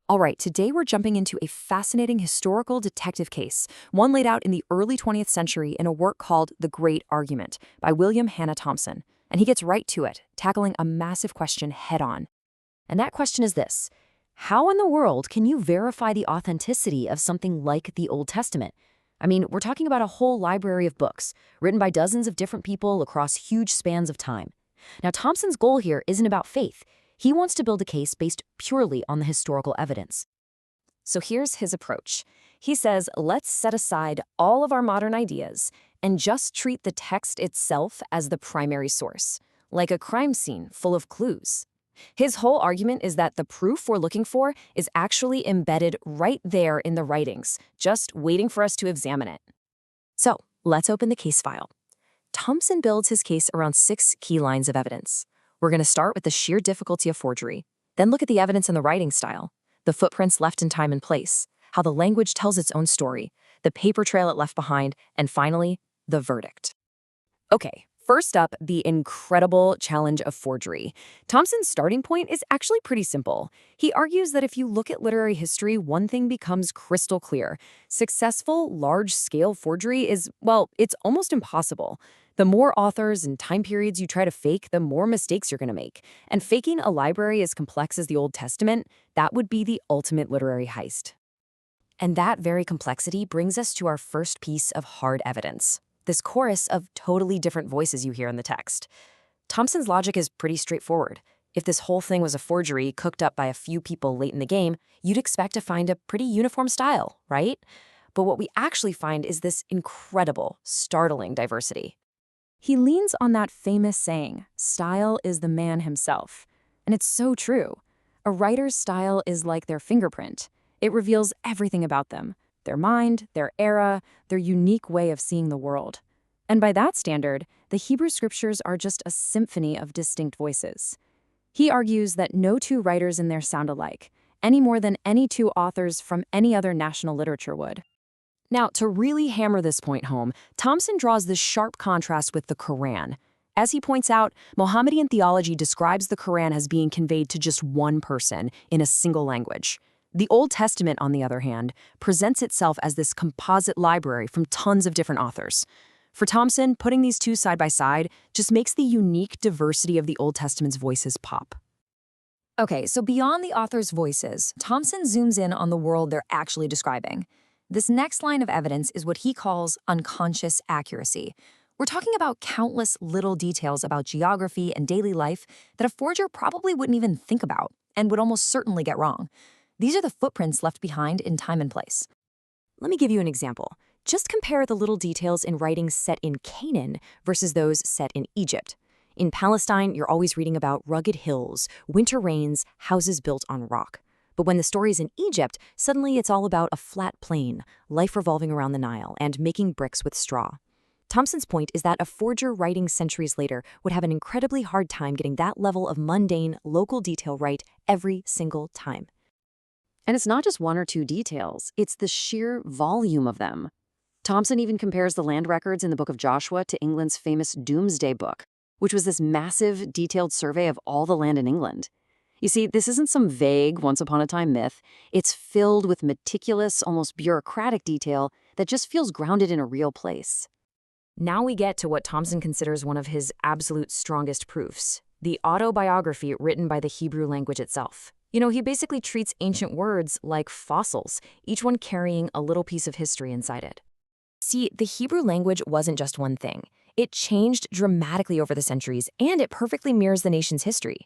All right, today we're jumping into a fascinating historical detective case, one laid out in the early 20th century in a work called The Great Argument by William Hanna Thomson. And he gets right to it, tackling a massive question head on. And that question is this: how in the world can you verify the authenticity of something like the Old Testament? I mean, we're talking about a whole library of books, written by dozens of different people across huge spans of time. Now, Thompson's goal here isn't about faith. He wants to build a case based purely on the historical evidence. So here's his approach. He says, let's set aside all of our modern ideas and just treat the text itself as the primary source, like a crime scene full of clues. His whole argument is that the proof we're looking for is actually embedded right there in the writings, just waiting for us to examine it. So let's open the case file. Thomson builds his case around 6 key lines of evidence. We're going to start with the sheer difficulty of forgery, then look at the evidence in the writing style, the footprints left in time and place, how the language tells its own story, the paper trail it left behind, and finally, the verdict. Okay, first up, the incredible challenge of forgery. Thomson's starting point is actually pretty simple. He argues that if you look at literary history, one thing becomes crystal clear. Successful, large-scale forgery is, well, it's almost impossible. The more authors and time periods you try to fake, the more mistakes you're going to make. And faking a library as complex as the Old Testament, that would be the ultimate literary heist. And that very complexity brings us to our first piece of hard evidence, this chorus of totally different voices you hear in the text. Thomson's logic is pretty straightforward. If this whole thing was a forgery cooked up by a few people late in the game, you'd expect to find a pretty uniform style, right? But what we actually find is this incredible, startling diversity. He leans on that famous saying, style is the man himself. And it's so true. A writer's style is like their fingerprint. It reveals everything about them, their mind, their era, their unique way of seeing the world. And by that standard, the Hebrew scriptures are just a symphony of distinct voices. He argues that no two writers in there sound alike, any more than any two authors from any other national literature would. Now, to really hammer this point home, Thomson draws this sharp contrast with the Quran. As he points out, Mohammedan theology describes the Quran as being conveyed to just one person in a single language. The Old Testament, on the other hand, presents itself as this composite library from tons of different authors. For Thomson, putting these two side by side just makes the unique diversity of the Old Testament's voices pop. Okay, so beyond the author's voices, Thomson zooms in on the world they're actually describing. This next line of evidence is what he calls unconscious accuracy. We're talking about countless little details about geography and daily life that a forger probably wouldn't even think about and would almost certainly get wrong. These are the footprints left behind in time and place. Let me give you an example. Just compare the little details in writings set in Canaan versus those set in Egypt. In Palestine, you're always reading about rugged hills, winter rains, houses built on rock. But when the story's in Egypt, suddenly it's all about a flat plain, life revolving around the Nile, and making bricks with straw. Thomson's point is that a forger writing centuries later would have an incredibly hard time getting that level of mundane, local detail right every single time. And it's not just one or two details, it's the sheer volume of them. Thomson even compares the land records in the Book of Joshua to England's famous Doomsday Book, which was this massive, detailed survey of all the land in England. You see, this isn't some vague, once-upon-a-time myth. It's filled with meticulous, almost bureaucratic detail that just feels grounded in a real place. Now we get to what Thomson considers one of his absolute strongest proofs, the autobiography written by the Hebrew language itself. You know, he basically treats ancient words like fossils, each one carrying a little piece of history inside it. See, the Hebrew language wasn't just one thing. It changed dramatically over the centuries, and it perfectly mirrors the nation's history.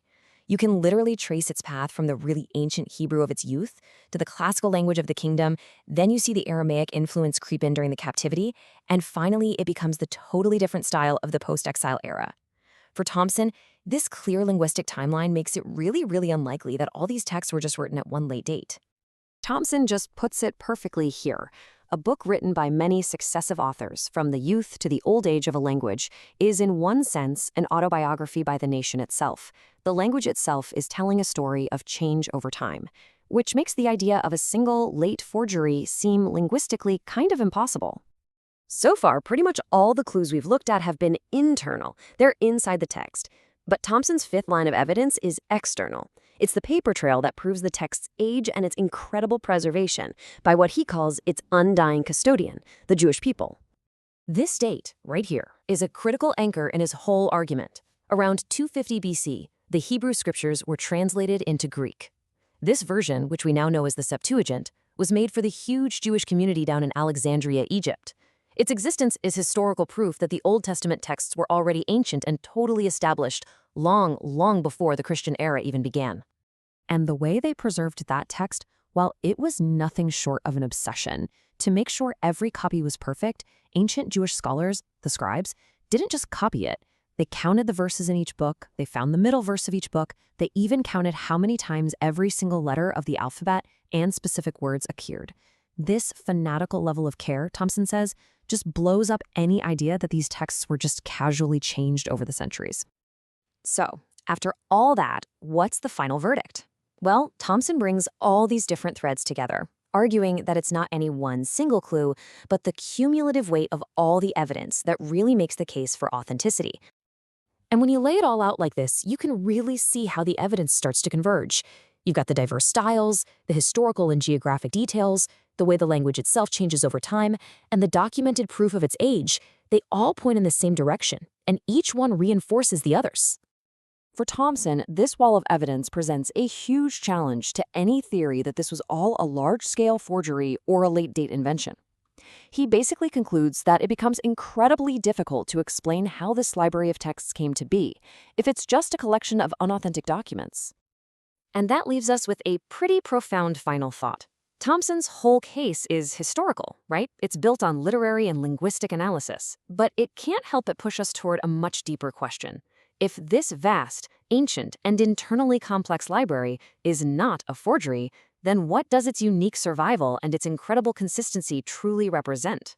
You can literally trace its path from the really ancient Hebrew of its youth to the classical language of the kingdom. Then you see the Aramaic influence creep in during the captivity, and finally it becomes the totally different style of the post-exile era. For Thomson, this clear linguistic timeline makes it really unlikely that all these texts were just written at one late date. Thomson just puts it perfectly here. A book written by many successive authors, from the youth to the old age of a language, is in one sense an autobiography by the nation itself. The language itself is telling a story of change over time, which makes the idea of a single late forgery seem linguistically kind of impossible. So far, pretty much all the clues we've looked at have been internal. They're inside the text. But Thomson's fifth line of evidence is external. It's the paper trail that proves the text's age and its incredible preservation by what he calls its undying custodian, the Jewish people. This date, right here, is a critical anchor in his whole argument. Around 250 BC, the Hebrew scriptures were translated into Greek. This version, which we now know as the Septuagint, was made for the huge Jewish community down in Alexandria, Egypt. Its existence is historical proof that the Old Testament texts were already ancient and totally established long, long before the Christian era even began. And the way they preserved that text, while it was nothing short of an obsession, to make sure every copy was perfect, ancient Jewish scholars, the scribes, didn't just copy it. They counted the verses in each book, they found the middle verse of each book, they even counted how many times every single letter of the alphabet and specific words appeared. This fanatical level of care, Thomson says, just blows up any idea that these texts were just casually changed over the centuries. So, after all that, what's the final verdict? Well, Thomson brings all these different threads together, arguing that it's not any one single clue, but the cumulative weight of all the evidence that really makes the case for authenticity. And when you lay it all out like this, you can really see how the evidence starts to converge. You've got the diverse styles, the historical and geographic details, the way the language itself changes over time, and the documented proof of its age. They all point in the same direction, and each one reinforces the others. For Thomson, this wall of evidence presents a huge challenge to any theory that this was all a large-scale forgery or a late-date invention. He basically concludes that it becomes incredibly difficult to explain how this library of texts came to be, if it's just a collection of unauthentic documents. And that leaves us with a pretty profound final thought. Thomson's whole case is historical, right? It's built on literary and linguistic analysis, but it can't help but push us toward a much deeper question. If this vast, ancient, and internally complex library is not a forgery, then what does its unique survival and its incredible consistency truly represent?